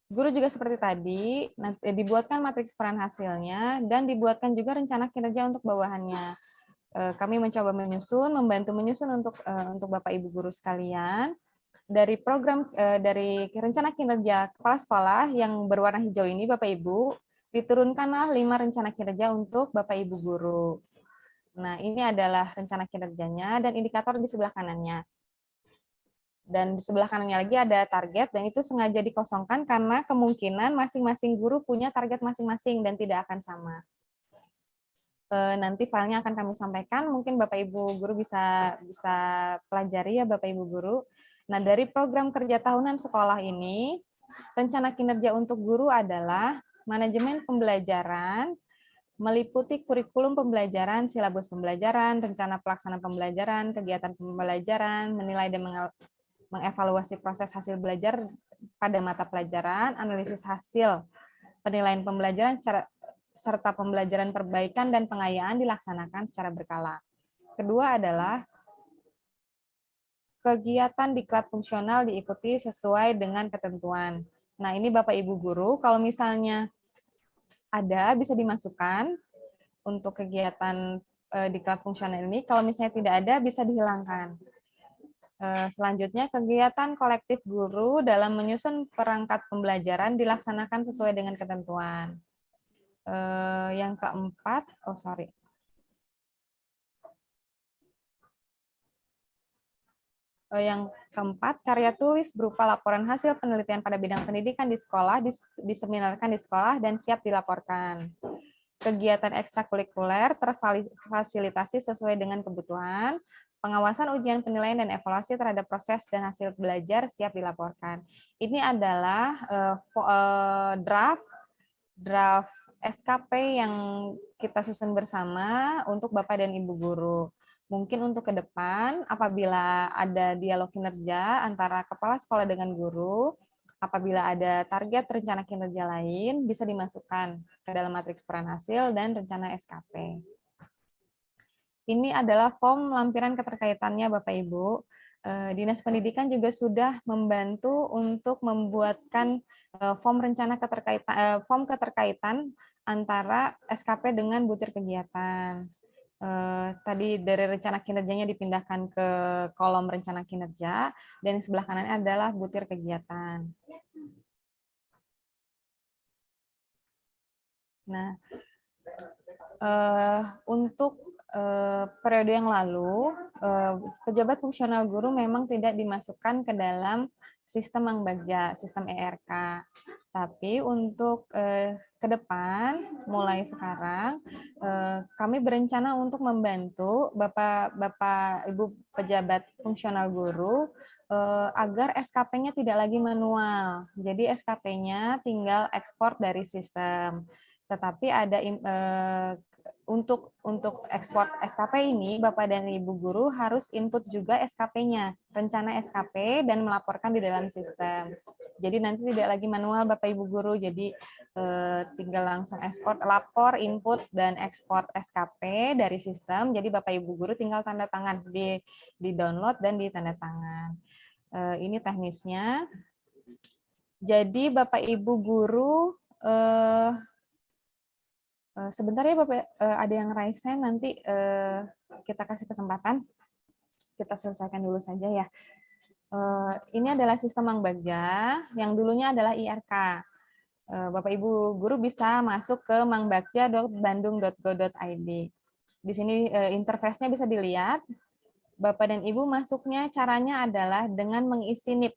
Guru juga seperti tadi, dibuatkan matriks peran hasilnya, dan dibuatkan juga rencana kinerja untuk bawahannya. Kami mencoba membantu menyusun untuk Bapak Ibu guru sekalian. Dari dari rencana kinerja kepala sekolah yang berwarna hijau ini, Bapak Ibu, diturunkanlah 5 rencana kinerja untuk Bapak Ibu guru. Nah, ini adalah rencana kinerjanya dan indikator di sebelah kanannya. Dan di sebelah kanannya lagi ada target, dan itu sengaja dikosongkan karena kemungkinan masing-masing guru punya target masing-masing dan tidak akan sama. Nanti filenya akan kami sampaikan, mungkin Bapak Ibu guru bisa pelajari ya Bapak Ibu guru. Nah, dari program kerja tahunan sekolah ini, rencana kinerja untuk guru adalah manajemen pembelajaran, meliputi kurikulum pembelajaran, silabus pembelajaran, rencana pelaksanaan pembelajaran, kegiatan pembelajaran, menilai dan mengevaluasi proses hasil belajar pada mata pelajaran, analisis hasil penilaian pembelajaran serta pembelajaran perbaikan dan pengayaan dilaksanakan secara berkala. Kedua adalah kegiatan diklat fungsional diikuti sesuai dengan ketentuan. Nah, ini Bapak Ibu guru, kalau misalnya ada bisa dimasukkan untuk kegiatan diklat fungsional ini, kalau misalnya tidak ada bisa dihilangkan. Selanjutnya, kegiatan kolektif guru dalam menyusun perangkat pembelajaran dilaksanakan sesuai dengan ketentuan. Yang keempat, yang keempat, karya tulis berupa laporan hasil penelitian pada bidang pendidikan di sekolah, diseminarkan di sekolah, dan siap dilaporkan. Kegiatan ekstrakurikuler terfasilitasi sesuai dengan kebutuhan, pengawasan ujian penilaian dan evaluasi terhadap proses dan hasil belajar siap dilaporkan. Ini adalah draft SKP yang kita susun bersama untuk Bapak dan Ibu guru. Mungkin untuk ke depan, apabila ada dialog kinerja antara kepala sekolah dengan guru, apabila ada target rencana kinerja lain, bisa dimasukkan ke dalam matriks peran hasil dan rencana SKP. Ini adalah form lampiran keterkaitannya, Bapak Ibu. Dinas Pendidikan juga sudah membantu untuk membuatkan form keterkaitan antara SKP dengan butir kegiatan. Tadi dari rencana kinerjanya dipindahkan ke kolom rencana kinerja, dan di sebelah kanan adalah butir kegiatan. Nah, untuk periode yang lalu, pejabat fungsional guru memang tidak dimasukkan ke dalam sistem Mangbagja, sistem ERK. Tapi untuk ke depan, mulai sekarang, kami berencana untuk membantu Bapak Ibu pejabat fungsional guru agar SKP-nya tidak lagi manual. Jadi SKP-nya tinggal ekspor dari sistem. Tetapi ada untuk ekspor SKP ini, Bapak dan Ibu guru harus input juga SKP-nya, rencana SKP, dan melaporkan di dalam sistem. Jadi nanti tidak lagi manual Bapak Ibu guru, jadi tinggal langsung ekspor, lapor, input, dan ekspor SKP dari sistem. Jadi Bapak Ibu guru tinggal tanda tangan, di download dan di tanda tangan. Ini teknisnya. Jadi Bapak Ibu guru, sebentar ya Bapak, ada yang raise hand, nanti kita kasih kesempatan. Kita selesaikan dulu saja ya. Ini adalah sistem Mangbagja, yang dulunya adalah IRK. Bapak Ibu guru bisa masuk ke mangbagja.bandung.go.id. Di sini interface-nya bisa dilihat. Bapak dan Ibu masuknya caranya adalah dengan mengisi NIP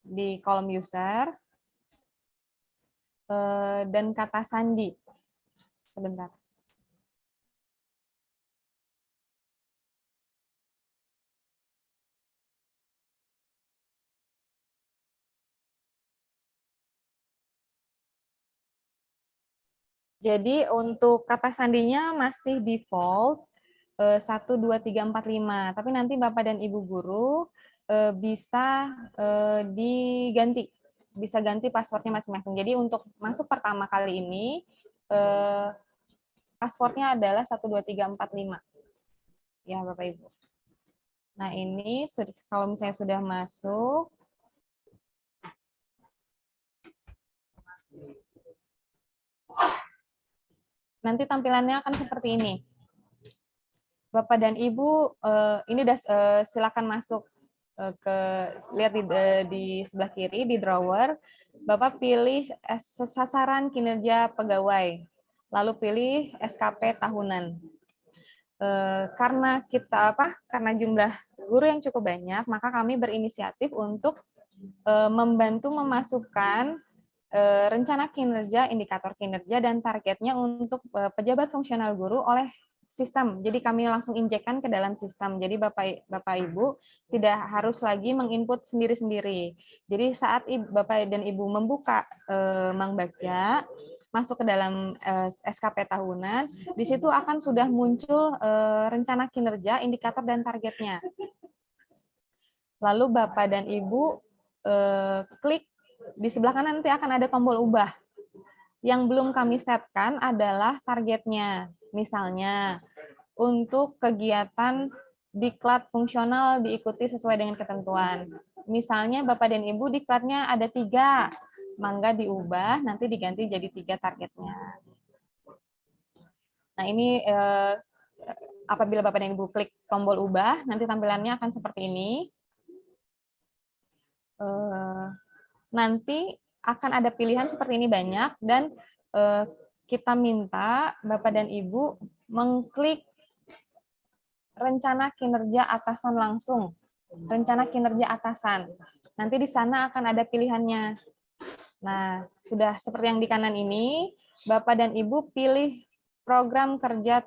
di kolom user dan kata sandi. Sebentar. Jadi untuk kata sandinya masih default 1, 2, 3, 4, 5. Tapi nanti Bapak dan Ibu guru bisa diganti. Bisa ganti passwordnya masing-masing. Jadi untuk masuk pertama kali ini, passwordnya adalah 1, 2, 3, 4, 5. Ya Bapak Ibu. Nah ini kalau misalnya sudah masuk, Nanti tampilannya akan seperti ini. Bapak dan Ibu, ini silakan masuk ke lihat di sebelah kiri di drawer. Bapak pilih sasaran kinerja pegawai, lalu pilih SKP tahunan. Karena jumlah guru yang cukup banyak, maka kami berinisiatif untuk membantu memasukkan rencana kinerja, indikator kinerja, dan targetnya untuk pejabat fungsional guru oleh sistem. Jadi kami langsung injekkan ke dalam sistem. Jadi Bapak Ibu tidak harus lagi menginput sendiri-sendiri. Jadi saat Bapak dan Ibu membuka Mang Bagja, masuk ke dalam SKP tahunan, di situ akan sudah muncul rencana kinerja, indikator, dan targetnya. Lalu Bapak dan Ibu klik di sebelah kanan, nanti akan ada tombol ubah. Yang belum kami setkan adalah targetnya. Misalnya, untuk kegiatan diklat fungsional diikuti sesuai dengan ketentuan. Misalnya Bapak dan Ibu diklatnya ada 3, mangga diubah, nanti diganti jadi 3 targetnya. Nah ini apabila Bapak dan Ibu klik tombol ubah, nanti tampilannya akan seperti ini. Nanti akan ada pilihan seperti ini banyak, dan kita minta Bapak dan Ibu mengklik rencana kinerja atasan langsung, rencana kinerja atasan. Nanti di sana akan ada pilihannya. Nah, sudah seperti yang di kanan ini, Bapak dan Ibu pilih program kerja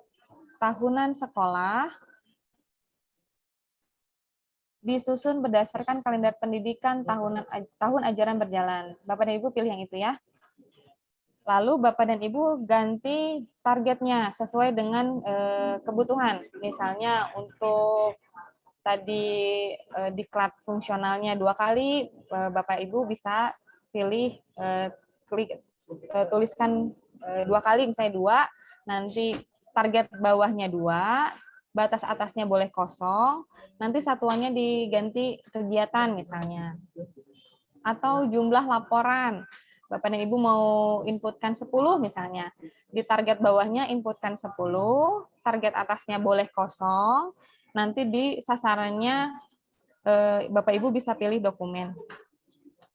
tahunan sekolah, disusun berdasarkan kalender pendidikan tahun ajaran berjalan. Bapak dan Ibu pilih yang itu ya. Lalu Bapak dan Ibu ganti targetnya sesuai dengan kebutuhan. Misalnya untuk tadi diklat fungsionalnya 2 kali, Bapak Ibu bisa pilih tuliskan 2 kali, misalnya 2, nanti target bawahnya 2, batas atasnya boleh kosong, nanti satuannya diganti kegiatan misalnya. Atau jumlah laporan. Bapak dan Ibu mau inputkan 10 misalnya. Di target bawahnya inputkan 10, target atasnya boleh kosong, nanti di sasarannya Bapak Ibu bisa pilih dokumen.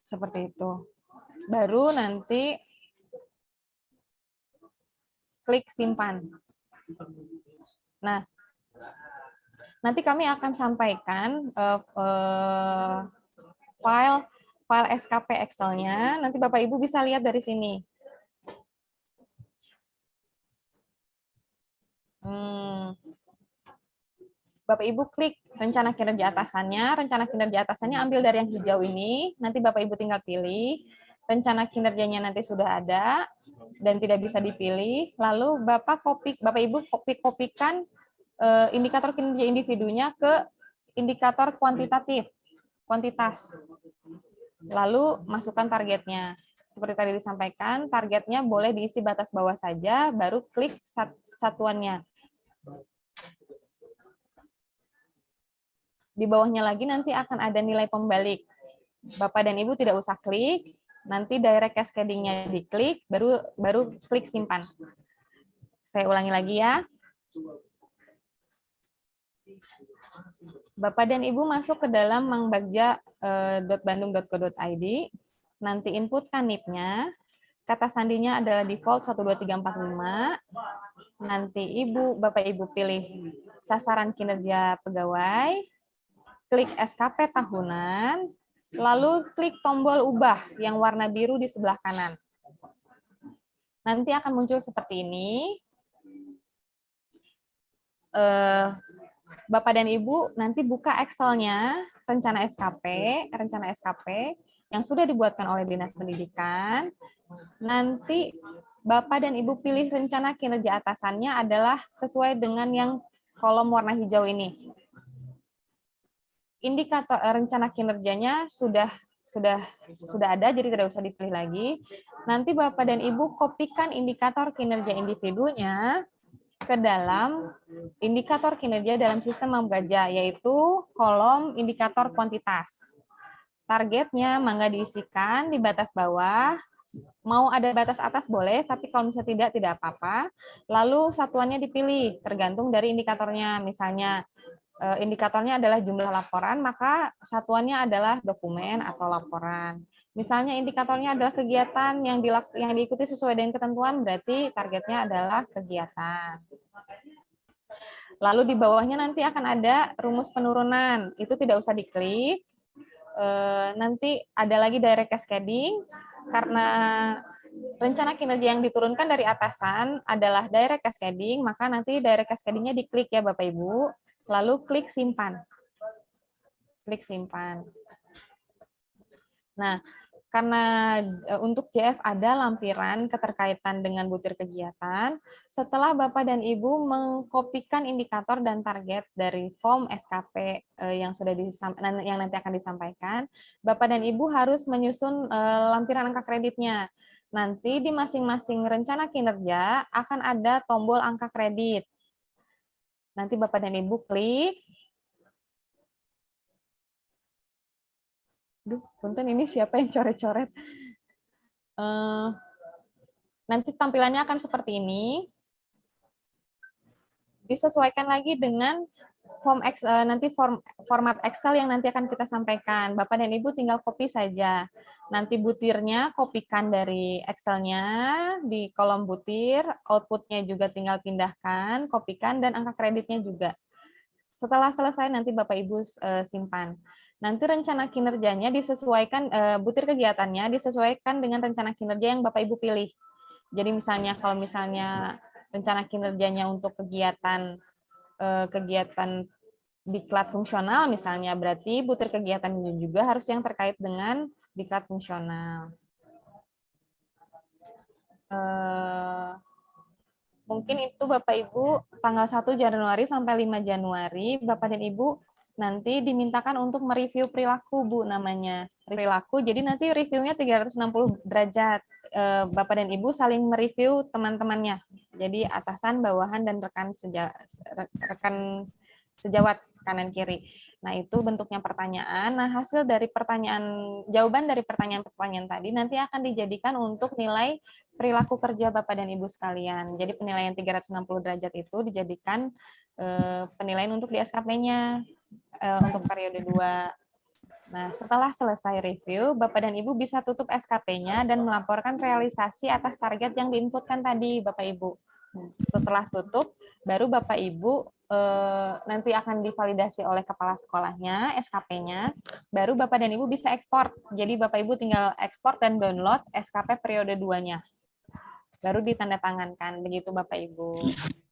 Seperti itu. Baru nanti klik simpan. Nah, nanti kami akan sampaikan file SKP Excel-nya, nanti Bapak Ibu bisa lihat dari sini. Bapak Ibu klik rencana kinerja atasannya ambil dari yang hijau ini, nanti Bapak Ibu tinggal pilih, rencana kinerjanya nanti sudah ada, dan tidak bisa dipilih, lalu Bapak Ibu kopikan indikator kinerja individunya ke indikator kuantitas. Lalu masukkan targetnya. Seperti tadi disampaikan, targetnya boleh diisi batas bawah saja, baru klik satuannya. Di bawahnya lagi nanti akan ada nilai pembalik. Bapak dan Ibu tidak usah klik, nanti direct cascading-nya diklik, baru klik simpan. Saya ulangi lagi ya. Bapak dan Ibu masuk ke dalam mangbagja.bandung.co.id, nanti inputkan NIP-nya, kata sandinya adalah default 12345, nanti Bapak Ibu pilih sasaran kinerja pegawai, klik SKP tahunan, lalu klik tombol ubah yang warna biru di sebelah kanan. Nanti akan muncul seperti ini. Bapak dan Ibu nanti buka Excel-nya, rencana SKP yang sudah dibuatkan oleh Dinas Pendidikan. Nanti Bapak dan Ibu pilih rencana kinerja atasannya adalah sesuai dengan yang kolom warna hijau ini. Indikator rencana kinerjanya sudah ada, jadi tidak usah dipilih lagi. Nanti Bapak dan Ibu kopikan indikator kinerja individunya ke dalam indikator kinerja dalam sistem Mangbagja, yaitu kolom indikator kuantitas. Targetnya mangga diisikan di batas bawah, Mau ada batas atas boleh, tapi kalau misalnya tidak apa-apa. Lalu satuannya dipilih, tergantung dari indikatornya. Misalnya indikatornya adalah jumlah laporan, maka satuannya adalah dokumen atau laporan. Misalnya indikatornya adalah kegiatan yang diikuti sesuai dengan ketentuan, berarti targetnya adalah kegiatan. Lalu di bawahnya nanti akan ada rumus penurunan, itu tidak usah diklik. Nanti ada lagi direct cascading, karena rencana kinerja yang diturunkan dari atasan adalah direct cascading, maka nanti direct cascading-nya diklik ya Bapak Ibu, lalu klik simpan. Klik simpan. Nah, karena untuk JF ada lampiran keterkaitan dengan butir kegiatan, setelah Bapak dan Ibu mengkopikan indikator dan target dari form SKP yang nanti akan disampaikan, Bapak dan Ibu harus menyusun lampiran angka kreditnya. Nanti di masing-masing rencana kinerja akan ada tombol angka kredit. Nanti Bapak dan Ibu klik. Duh, punten ini siapa yang coret-coret? Nanti tampilannya akan seperti ini. Disesuaikan lagi dengan format Excel yang nanti akan kita sampaikan. Bapak dan Ibu tinggal copy saja. Nanti butirnya kopikan dari Excel-nya di kolom butir, output-nya juga tinggal pindahkan, kopikan, dan angka kreditnya juga. Setelah selesai nanti Bapak Ibu simpan. Nanti rencana kinerjanya disesuaikan, butir kegiatannya disesuaikan dengan rencana kinerja yang Bapak Ibu pilih. Jadi misalnya kalau misalnya rencana kinerjanya untuk kegiatan diklat fungsional misalnya, berarti butir kegiatan ini juga harus yang terkait dengan diklat fungsional. Mungkin itu Bapak Ibu tanggal 1 Januari sampai 5 Januari Bapak dan Ibu nanti dimintakan untuk mereview perilaku Bu namanya. Perilaku, jadi nanti reviewnya 360 derajat. Bapak dan Ibu saling mereview teman-temannya. Jadi atasan, bawahan, dan rekan sejawat kanan kiri. Nah, itu bentuknya pertanyaan. Nah, hasil dari jawaban dari pertanyaan-pertanyaan tadi nanti akan dijadikan untuk nilai perilaku kerja Bapak dan Ibu sekalian. Jadi penilaian 360 derajat itu dijadikan penilaian untuk di SKP-nya untuk periode 2. Nah, setelah selesai review, Bapak dan Ibu bisa tutup SKP-nya dan melaporkan realisasi atas target yang diinputkan tadi, Bapak Ibu. Setelah tutup, baru Bapak Ibu nanti akan divalidasi oleh kepala sekolahnya, SKP-nya, baru Bapak dan Ibu bisa ekspor. Jadi Bapak Ibu tinggal ekspor dan download SKP periode 2-nya. Baru ditandatangankan, begitu Bapak Ibu.